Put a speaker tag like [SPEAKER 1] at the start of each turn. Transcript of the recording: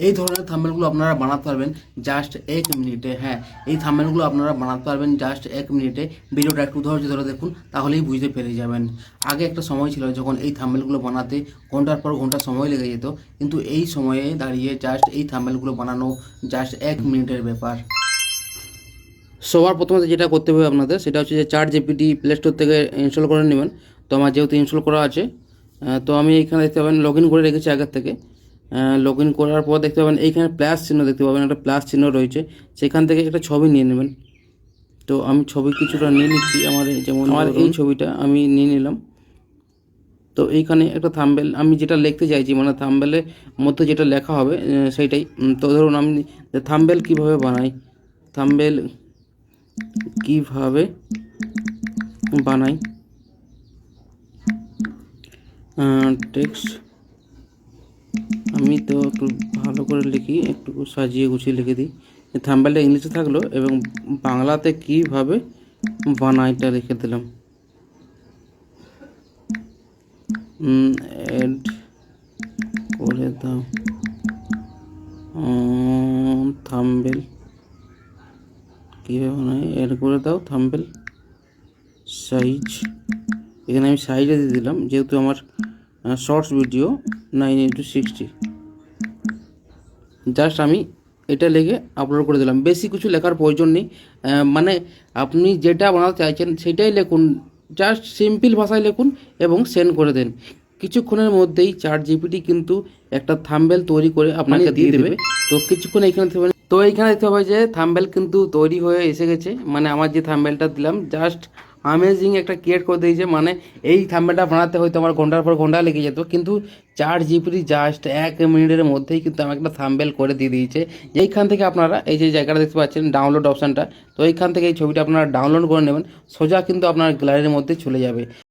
[SPEAKER 1] এই ধরনের থাম্বনেলগুলো আপনারা বানাতে পারবেন জাস্ট 1 মিনিটে। হ্যাঁ, এই থাম্বনেলগুলো আপনারা বানাতে পারবেন জাস্ট 1 মিনিটে। ভিডিওটা একটু ধৈর্য ধরে দেখুন, তাহলেই বুঝতে পেরে যাবেন। আগে একটা সময় ছিল যখন এই থাম্বনেলগুলো বানাতে ঘন্টার পর ঘন্টা সময় লেগে যেত, কিন্তু এই সময়ে দাঁড়িয়ে জাস্ট এই থাম্বনেলগুলো বানানো জাস্ট 1 মিনিটের ব্যাপার। সবার প্রথমে যেটা করতে হবে আপনাদের, সেটা হচ্ছে যে ChatGPT প্লে স্টোর থেকে ইনস্টল করে নেবেন। তো আমার যেহেতু ইনস্টল করা আছে, তো আমি এখানে দেখতে পাবেন লগ ইন করে রেখেছি আগের থেকে। লগ ইন করার পর দেখতে পাবেন এইখানে প্লাস চিহ্ন দেখতে পাবেন, একটা প্লাস চিহ্ন রয়েছে। সেখান থেকে একটা ছবি নিয়ে নেবেন। তো আমি ছবি কিছুটা নিয়ে নিচ্ছি, যেমন আমার এই ছবিটা আমি নিয়ে নিলাম। তো এইখানে একটা থাম্বনেল আমি যেটা লিখতে চাইছি, মানে থাম্বনেলের মধ্যে যেটা লেখা হবে সেইটাই। তো ধরুন আমি থাম্বনেল কীভাবে বানাই, থাম্বনেল কীভাবে বানাই টেক্সট, আমি তো একটু ভালো করে লিখি, একটু সাজিয়ে গুছিয়ে লিখে দিই। থাম্বনেলটা ইংলিশে থাকলো এবং বাংলাতে কীভাবে বানাইটা লিখে দিলাম। অ্যাড করে দাও থাম্বনেল কীভাবে বানাই, অ্যাড করে দাও থাম্বনেল সাইজ। এখানে আমি সাইজে দিয়ে দিলাম, যেহেতু আমার শর্টস ভিডিও 9:60। জাস্ট আমি এটা লিখে আপলোড করে দিলাম। বেশি কিছু লেখার প্রয়োজন নেই, মানে আপনি যেটা বানাতে চাইছেন সেটাই লিখুন, জাস্ট সিম্পল ভাষায় লিখুন এবং সেন্ড করে দেন। কিছুক্ষণের মধ্যেই ChatGPT কিন্তু একটা থাম্বনেল তৈরি করে আপনাকে দিয়ে দেবে। তো কিছুক্ষণ এইখানে দেখতে হবে যে থাম্বনেল কিন্তু তৈরি হয়ে এসে গেছে। মানে আমার যে থাম্বনেলটা দিলাম জাস্ট আমেজিং একটা ক্রিয়েট করে দিয়েছে। মানে এই থাম্বনেলটা বানাতে হয়তো আমার ঘন্টার পর ঘন্টা লেগে যেত, কিন্তু ChatGPT জাস্ট 1 মিনিটের মধ্যেই কিন্তু আমাকে একটা থাম্বনেল করে দিয়ে দিয়েছে। এইখান থেকে আপনারা এই যে জায়গাটা দেখতে পাচ্ছেন ডাউনলোড অপশানটা, তো এইখান থেকে এই ছবিটা আপনারা ডাউনলোড করে নেবেন, সোজা কিন্তু আপনার গ্যালারির মধ্যে চলে যাবে।